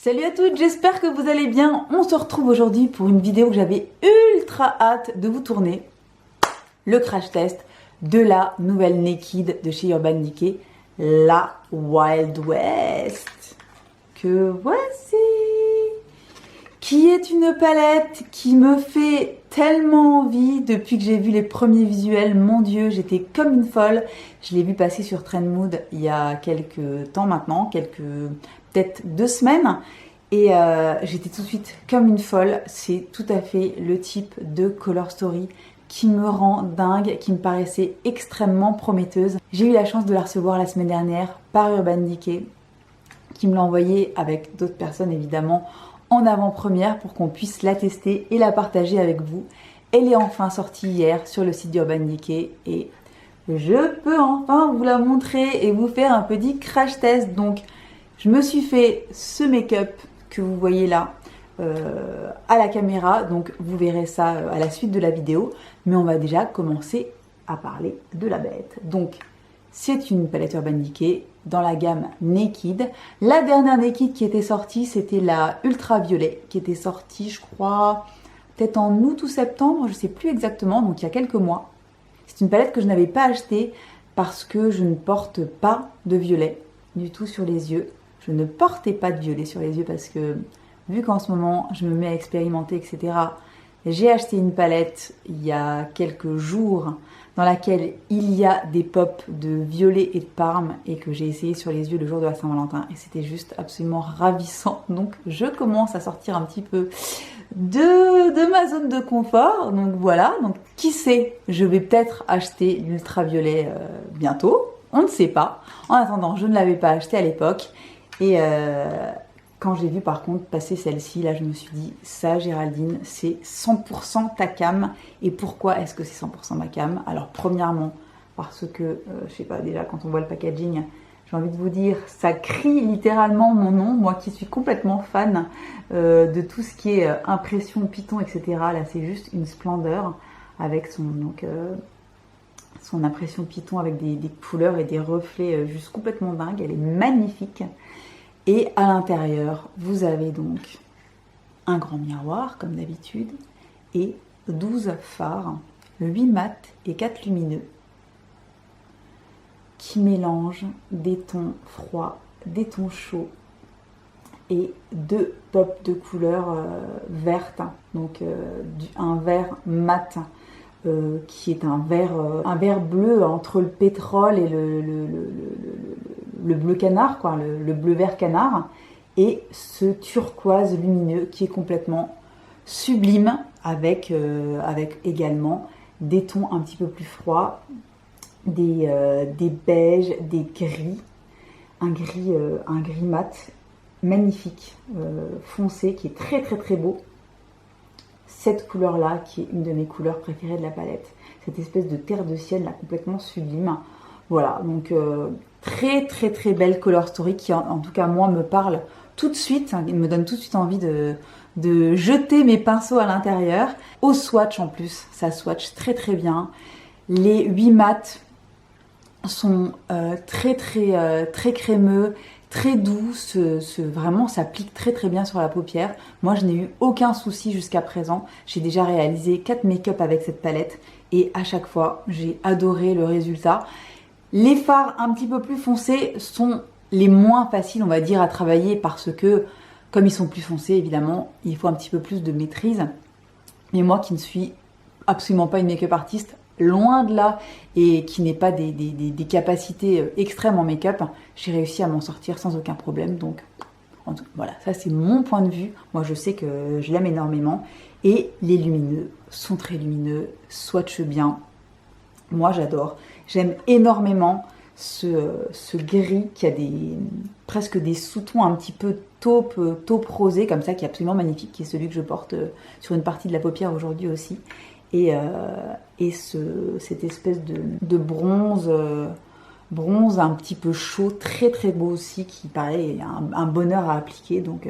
Salut à toutes, j'espère que vous allez bien. On se retrouve aujourd'hui pour une vidéo que j'avais ultra hâte de vous tourner. Le crash test de la nouvelle Naked de chez Urban Decay, la Wild West. Que voici, qui est une palette qui me fait tellement envie depuis que j'ai vu les premiers visuels. Mon Dieu, j'étais comme une folle. Je l'ai vu passer sur Trendmood il y a quelques temps maintenant, peut-être 2 semaines. Et j'étais tout de suite comme une folle. C'est tout à fait le type de color story qui me rend dingue, qui me paraissait extrêmement prometteuse. J'ai eu la chance de la recevoir la semaine dernière par Urban Decay, qui me l'a envoyée avec d'autres personnes évidemment en avant-première pour qu'on puisse la tester et la partager avec vous. Elle est enfin sortie hier sur le site d'Urban Decay et je peux enfin vous la montrer et vous faire un petit crash test. Donc je me suis fait ce make-up que vous voyez là à la caméra, donc vous verrez ça à la suite de la vidéo, mais on va déjà commencer à parler de la bête. Donc c'est une palette Urban Decay dans la gamme Naked. La dernière Naked qui était sortie, c'était la Ultra Violet, qui était sortie, je crois, peut-être en août ou septembre, je ne sais plus exactement, donc il y a quelques mois. C'est une palette que je n'avais pas achetée parce que je ne porte pas de violet du tout sur les yeux. Je ne portais pas de violet sur les yeux parce que, vu qu'en ce moment, je me mets à expérimenter, etc., j'ai acheté une palette il y a quelques jours dans laquelle il y a des pops de violet et de parme et que j'ai essayé sur les yeux le jour de la Saint-Valentin et c'était juste absolument ravissant. Donc je commence à sortir un petit peu de ma zone de confort. Donc voilà, donc qui sait, je vais peut-être acheter l'ultraviolet bientôt, on ne sait pas. En attendant, je ne l'avais pas acheté à l'époque et quand j'ai vu par contre passer celle-ci, là je me suis dit, ça Géraldine, c'est 100% ta cam. Et pourquoi est-ce que c'est 100% ma cam? Alors premièrement, parce que, je sais pas, déjà quand on voit le packaging, j'ai envie de vous dire, ça crie littéralement mon nom. Moi qui suis complètement fan de tout ce qui est impression Python, etc. Là c'est juste une splendeur avec son impression Python avec des couleurs et des reflets juste complètement dingues. Elle est magnifique. Et à l'intérieur, vous avez donc un grand miroir, comme d'habitude, et 12 fards, 8 mat et 4 lumineux, qui mélangent des tons froids, des tons chauds, et 2 pops de couleurs vertes, donc un vert mat, qui est un vert bleu entre le pétrole et le bleu canard, quoi, le bleu vert canard, et ce turquoise lumineux qui est complètement sublime avec également des tons un petit peu plus froids, des beiges, des gris, un gris mat magnifique, foncé, qui est très très très beau. Cette couleur là qui est une de mes couleurs préférées de la palette, cette espèce de terre de ciel là complètement sublime. Voilà, donc très très très belle color story qui en tout cas moi me parle tout de suite, il me donne tout de suite envie de jeter mes pinceaux à l'intérieur. Au swatch en plus, ça swatch très très bien. Les 8 mats sont très crémeux, très doux, vraiment ça pique très très bien sur la paupière. Moi je n'ai eu aucun souci jusqu'à présent, j'ai déjà réalisé 4 make-up avec cette palette et à chaque fois j'ai adoré le résultat. Les fards un petit peu plus foncés sont les moins faciles on va dire à travailler parce que comme ils sont plus foncés évidemment il faut un petit peu plus de maîtrise. Mais moi qui ne suis absolument pas une make-up artiste, loin de là, et qui n'ai pas des capacités extrêmes en make-up, j'ai réussi à m'en sortir sans aucun problème. Donc voilà, ça c'est mon point de vue. Moi je sais que je l'aime énormément. Et les lumineux sont très lumineux, swatchent bien. Moi j'adore. J'aime énormément ce gris qui a presque des sous-tons un petit peu taupe rosé comme ça, qui est absolument magnifique, qui est celui que je porte sur une partie de la paupière aujourd'hui aussi. Et cette espèce de bronze un petit peu chaud, très très beau aussi, qui paraît un bonheur à appliquer. Donc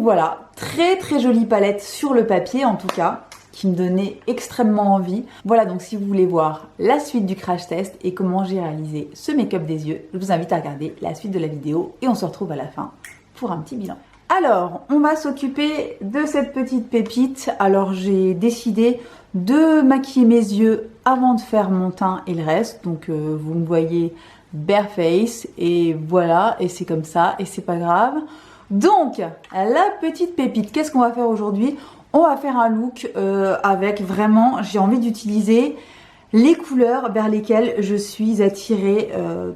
voilà, très très jolie palette sur le papier en tout cas, qui me donnait extrêmement envie. Voilà, donc si vous voulez voir la suite du crash test et comment j'ai réalisé ce make-up des yeux, je vous invite à regarder la suite de la vidéo et on se retrouve à la fin pour un petit bilan. Alors, on va s'occuper de cette petite pépite. Alors, j'ai décidé de maquiller mes yeux avant de faire mon teint et le reste. Donc, vous me voyez bare face et voilà, et c'est comme ça et c'est pas grave. Donc, la petite pépite, qu'est-ce qu'on va faire aujourd'hui? On va faire un look avec vraiment, j'ai envie d'utiliser les couleurs vers lesquelles je suis attirée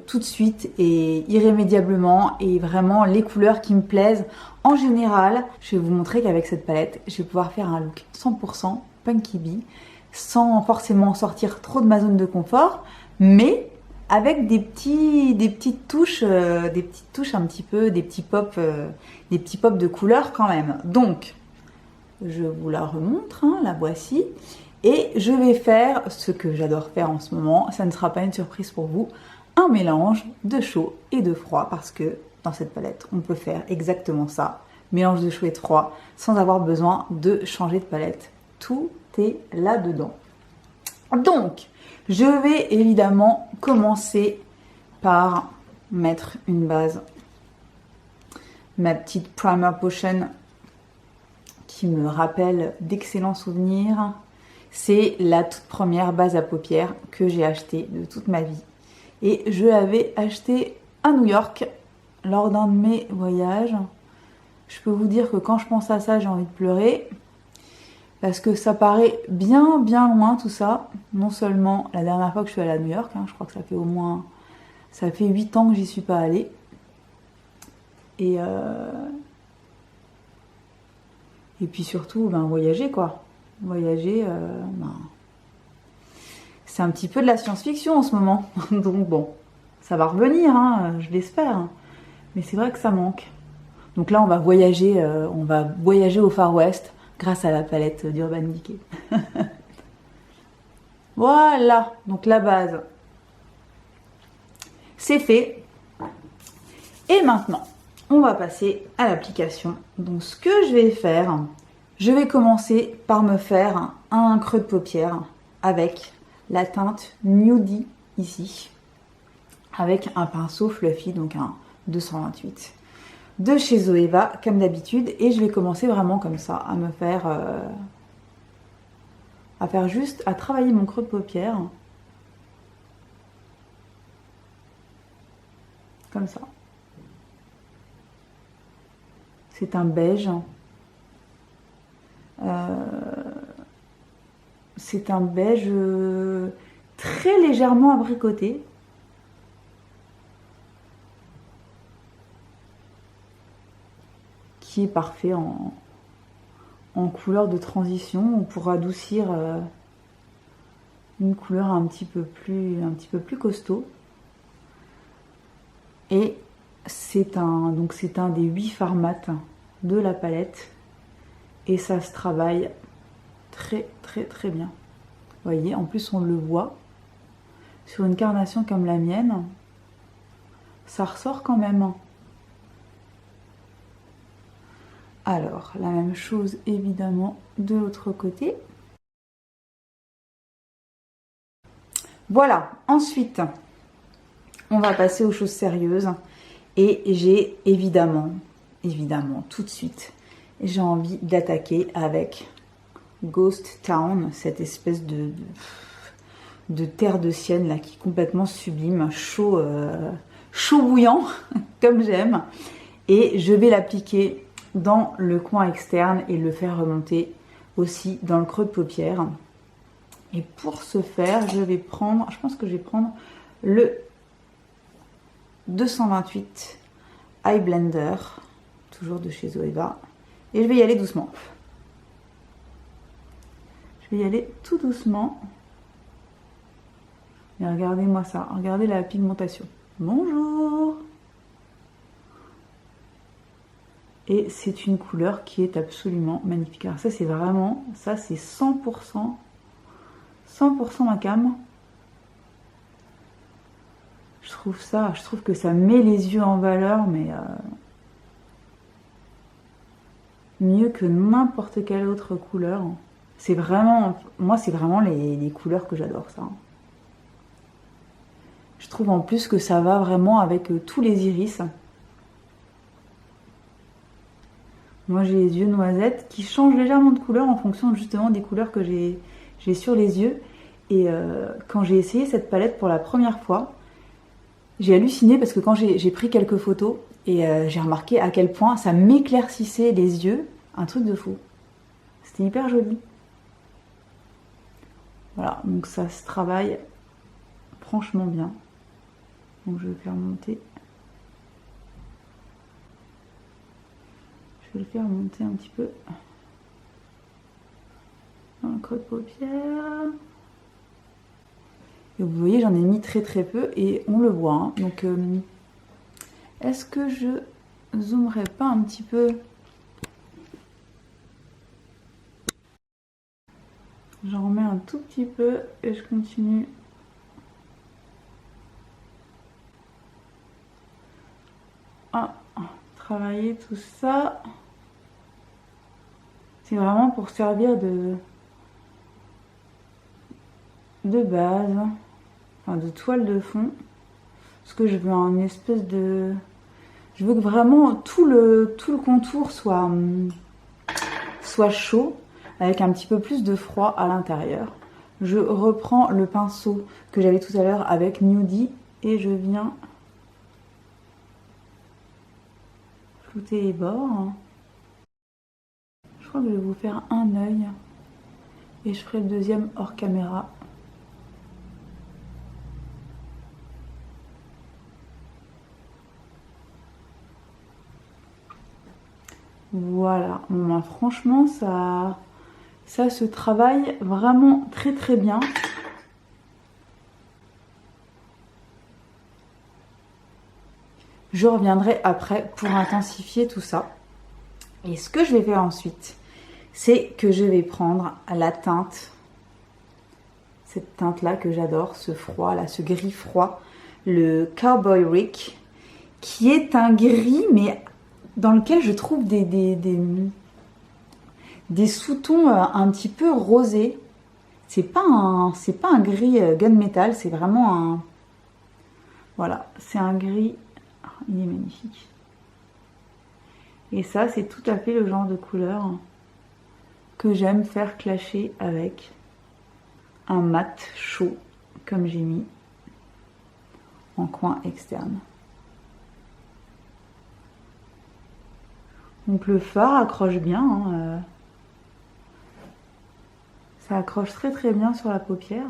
tout de suite et irrémédiablement, et vraiment les couleurs qui me plaisent en général. Je vais vous montrer qu'avec cette palette, je vais pouvoir faire un look 100% Punky Bee, sans forcément sortir trop de ma zone de confort, mais avec des petites touches un petit peu, des petits pops de couleurs quand même. Donc, je vous la remontre, hein, la voici. Et je vais faire ce que j'adore faire en ce moment, ça ne sera pas une surprise pour vous, un mélange de chaud et de froid, parce que dans cette palette, on peut faire exactement ça, mélange de chaud et de froid, sans avoir besoin de changer de palette. Tout est là-dedans. Donc, je vais évidemment commencer par mettre une base, ma petite Primer Potion, qui me rappelle d'excellents souvenirs. C'est la toute première base à paupières que j'ai achetée de toute ma vie. Et je l'avais achetée à New York lors d'un de mes voyages. Je peux vous dire que quand je pense à ça, j'ai envie de pleurer. Parce que ça paraît bien loin tout ça. Non seulement la dernière fois que je suis allée à New York, hein, je crois que ça fait au moins... Ça fait 8 ans que j'y suis pas allée. Et puis surtout, ben, voyager quoi. Voyager, ben, c'est un petit peu de la science-fiction en ce moment. Donc bon, ça va revenir, hein, je l'espère. Mais c'est vrai que ça manque. Donc là, on va voyager au Far West grâce à la palette d'Urban Decay. Voilà, donc la base, c'est fait. Et maintenant, on va passer à l'application. Donc ce que je vais faire... Je vais commencer par me faire un creux de paupière avec la teinte Nudie ici, avec un pinceau fluffy, donc un 228 de chez Zoeva comme d'habitude, et je vais commencer vraiment comme ça à me faire, à travailler mon creux de paupière comme ça. C'est un beige. C'est un beige très légèrement abricoté. Qui est parfait en couleur de transition pour adoucir une couleur un petit peu plus costaud. Et c'est un des 8 formats de la palette. Et ça se travaille très bien. Vous voyez, en plus on le voit. Sur une carnation comme la mienne, ça ressort quand même. Alors, la même chose évidemment de l'autre côté. Voilà, ensuite, on va passer aux choses sérieuses. Et j'ai évidemment, tout de suite, j'ai envie d'attaquer avec Ghost Town, cette espèce de terre de sienne là qui est complètement sublime, chaud bouillant comme j'aime. Et je vais l'appliquer dans le coin externe et le faire remonter aussi dans le creux de paupière. Et pour ce faire, je pense que je vais prendre le 228 Eye Blender, toujours de chez Zoeva. Et je vais y aller doucement. Je vais y aller tout doucement. Et regardez-moi ça. Regardez la pigmentation. Bonjour! Et c'est une couleur qui est absolument magnifique. Alors ça, c'est vraiment... Ça, c'est 100% ma cam. Je trouve que ça met les yeux en valeur, mais... mieux que n'importe quelle autre couleur. C'est vraiment, moi c'est vraiment les couleurs que j'adore ça. Je trouve en plus que ça va vraiment avec tous les iris. Moi j'ai les yeux noisettes qui changent légèrement de couleur en fonction justement des couleurs que j'ai sur les yeux. Et quand j'ai essayé cette palette pour la première fois, j'ai halluciné parce que quand j'ai pris quelques photos et j'ai remarqué à quel point ça m'éclaircissait les yeux, un truc de fou. C'était hyper joli. Voilà, donc ça se travaille franchement bien. Donc je vais faire monter. Je vais le faire monter un petit peu dans le creux de paupière. Et vous voyez, j'en ai mis très très peu et on le voit. Hein. Donc, est-ce que je zoomerai pas un petit peu? J'en remets un tout petit peu et je continue. À travailler tout ça. C'est vraiment pour servir de base, enfin de toile de fond. Parce que je veux une espèce de... Je veux que vraiment tout le contour soit chaud, avec un petit peu plus de froid à l'intérieur. Je reprends le pinceau que j'avais tout à l'heure avec Nudie et je viens flouter les bords. Je crois que je vais vous faire un œil et je ferai le deuxième hors caméra. Voilà, bon, franchement ça se travaille vraiment très très bien. Je reviendrai après pour intensifier tout ça. Et ce que je vais faire ensuite, c'est que je vais prendre la teinte, cette teinte là que j'adore, ce froid là, ce gris froid, le Cowboy Rick, qui est un gris mais dans lequel je trouve des sous-tons un petit peu rosés. C'est pas un gris gunmetal, c'est vraiment un... Voilà, c'est un gris... Il est magnifique. Et ça, c'est tout à fait le genre de couleur que j'aime faire clasher avec un mat chaud, comme j'ai mis en coin externe. Donc le fard accroche bien, hein, ça accroche très très bien sur la paupière.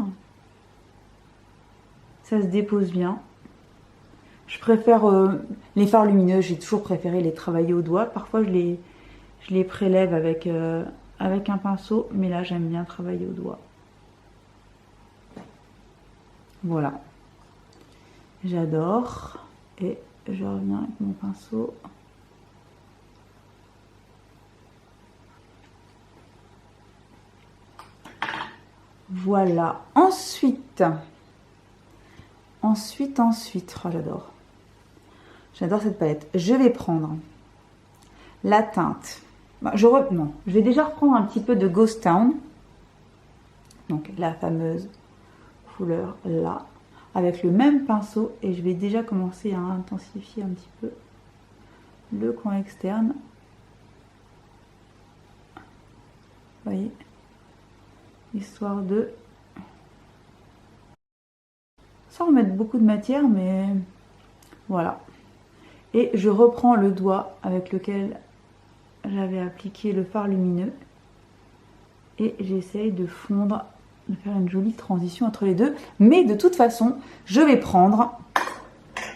Ça se dépose bien. Je préfère les fards lumineux, j'ai toujours préféré les travailler au doigt. Parfois je les prélève avec un pinceau, mais là j'aime bien travailler au doigt. Voilà. J'adore. Et je reviens avec mon pinceau. Voilà. Ensuite, oh, j'adore. J'adore cette palette. Je vais prendre la teinte. Non, je vais déjà reprendre un petit peu de Ghost Town. Donc la fameuse couleur là. Avec le même pinceau. Et je vais déjà commencer à intensifier un petit peu le coin externe. Vous voyez, histoire de... sans remettre beaucoup de matière, mais voilà. Et je reprends le doigt avec lequel j'avais appliqué le fard lumineux. Et j'essaye de fondre, de faire une jolie transition entre les deux. Mais de toute façon, je vais prendre,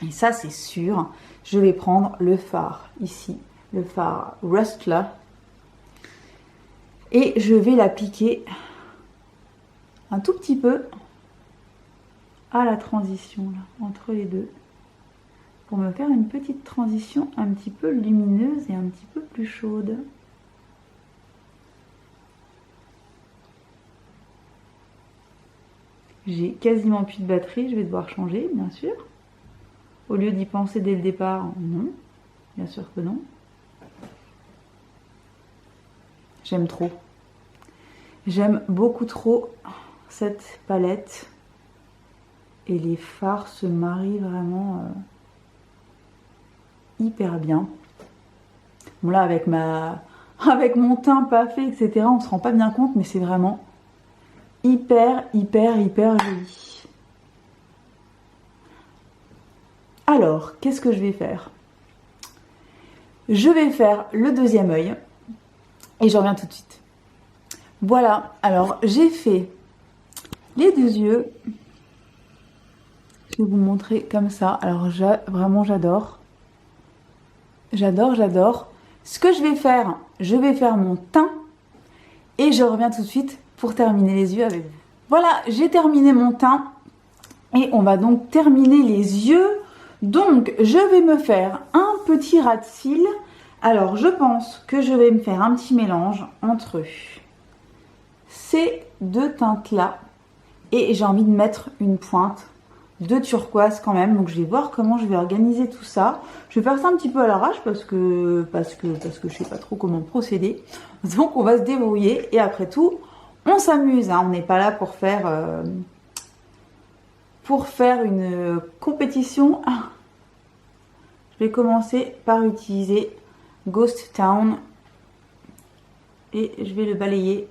et ça c'est sûr, je vais prendre le fard ici, le fard Rustler. Et je vais l'appliquer un tout petit peu à la transition là, entre les deux. Pour me faire une petite transition un petit peu lumineuse et un petit peu plus chaude. J'ai quasiment plus de batterie, je vais devoir changer, bien sûr. Au lieu d'y penser dès le départ, non. Bien sûr que non. J'aime trop. J'aime beaucoup trop cette palette. Et les fards se marient vraiment hyper bien. Bon là avec avec mon teint pas fait, etc., on se rend pas bien compte, mais c'est vraiment hyper joli. Alors, qu'est-ce que je vais faire? Je vais faire le deuxième œil et je reviens tout de suite. Voilà, alors j'ai fait les deux yeux. Je vais vous montrer comme ça. Alors vraiment j'adore. J'adore. Ce que je vais faire mon teint et je reviens tout de suite pour terminer les yeux avec vous. Voilà, j'ai terminé mon teint et on va donc terminer les yeux. Donc je vais me faire un petit ras de cils. Alors je pense que je vais me faire un petit mélange entre ces deux teintes là et j'ai envie de mettre une pointe de turquoise quand même, donc je vais voir comment je vais organiser tout ça. Je vais faire ça un petit peu à l'arrache parce que je sais pas trop comment procéder. Donc on va se débrouiller et après tout, on s'amuse, hein. On n'est pas là pour faire une compétition. Je vais commencer par utiliser Ghost Town et je vais le balayer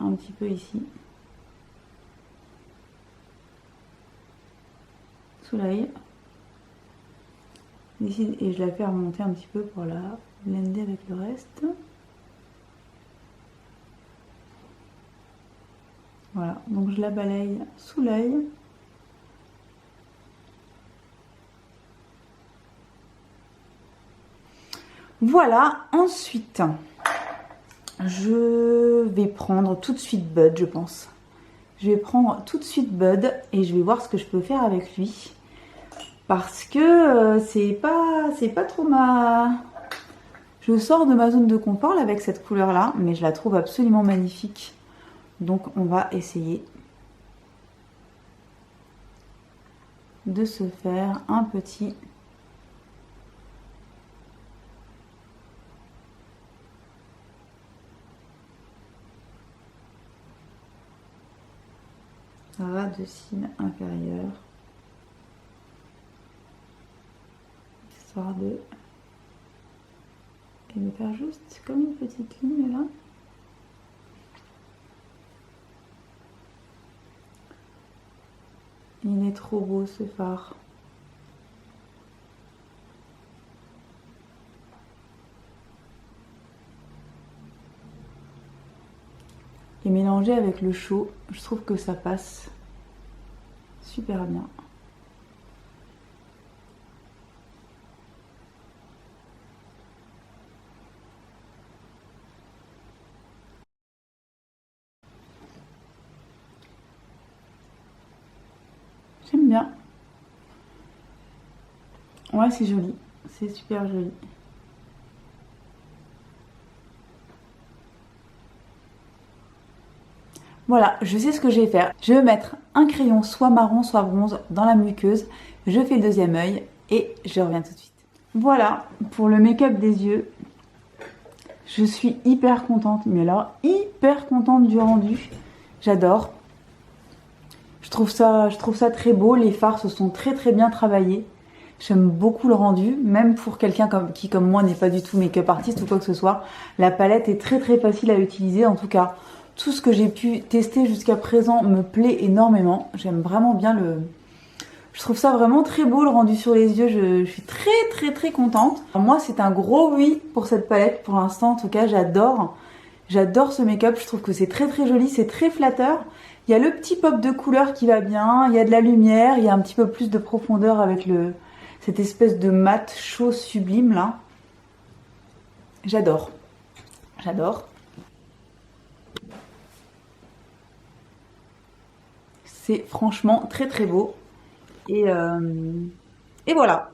un petit peu ici. Sous l'œil ici et je la fais remonter un petit peu pour la blender avec le reste. Voilà, donc je la balaye sous l'œil. Voilà, ensuite je vais prendre tout de suite Bud, je pense. Je vais prendre tout de suite Bud et je vais voir ce que je peux faire avec lui. Parce que c'est pas trop ma... Je sors de ma zone de confort là, avec cette couleur là, mais je la trouve absolument magnifique. Donc on va essayer de se faire un petit... ras de cils inférieur. Histoire de... Et de faire juste comme une petite ligne là. Il est trop beau ce fard. Et mélangé avec le chaud, je trouve que ça passe super bien. J'aime bien. Ouais, c'est joli. C'est super joli. Voilà, je sais ce que je vais faire. Je vais mettre un crayon soit marron, soit bronze dans la muqueuse. Je fais le deuxième œil et je reviens tout de suite. Voilà, pour le make-up des yeux. Je suis hyper contente, mais alors hyper contente du rendu. J'adore. Je trouve ça très beau. Les fards se sont très bien travaillés. J'aime beaucoup le rendu, même pour quelqu'un qui comme moi n'est pas du tout make-up artiste ou quoi que ce soit. La palette est très facile à utiliser. En tout cas, tout ce que j'ai pu tester jusqu'à présent me plaît énormément. J'aime vraiment bien le... Je trouve ça vraiment très beau le rendu sur les yeux. Je suis très contente. Moi, c'est un gros oui pour cette palette pour l'instant. En tout cas, j'adore. J'adore ce make-up. Je trouve que c'est très joli. C'est très flatteur. Il y a le petit pop de couleur qui va bien. Il y a de la lumière. Il y a un petit peu plus de profondeur avec cette espèce de mat chaud sublime là. J'adore. J'adore. C'est franchement très beau. Et voilà.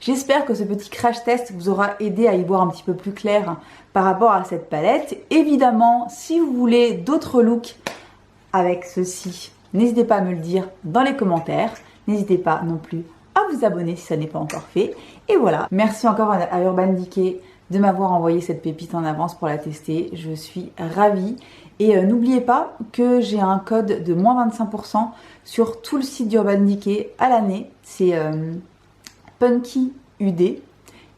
J'espère que ce petit crash test vous aura aidé à y voir un petit peu plus clair par rapport à cette palette. Évidemment, si vous voulez d'autres looks avec ceci, n'hésitez pas à me le dire dans les commentaires. N'hésitez pas non plus à vous abonner si ça n'est pas encore fait. Et voilà. Merci encore à Urban Decay de m'avoir envoyé cette pépite en avance pour la tester. Je suis ravie. Et n'oubliez pas que j'ai un code de moins 25% sur tout le site d'Urban Decay à l'année. C'est Punky UD.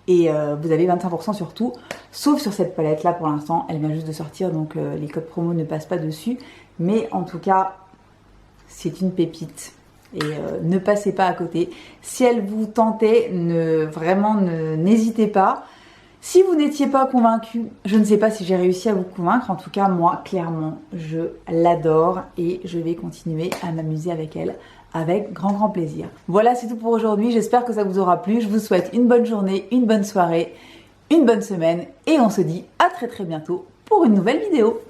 Et vous avez 25% sur tout, sauf sur cette palette là pour l'instant, elle vient juste de sortir donc les codes promo ne passent pas dessus. Mais en tout cas, c'est une pépite et ne passez pas à côté. Si elle vous tentait, n'hésitez pas. Si vous n'étiez pas convaincu, je ne sais pas si j'ai réussi à vous convaincre. En tout cas, moi, clairement, je l'adore et je vais continuer à m'amuser avec elle avec grand plaisir. Voilà, c'est tout pour aujourd'hui. J'espère que ça vous aura plu. Je vous souhaite une bonne journée, une bonne soirée, une bonne semaine et on se dit à très bientôt pour une nouvelle vidéo.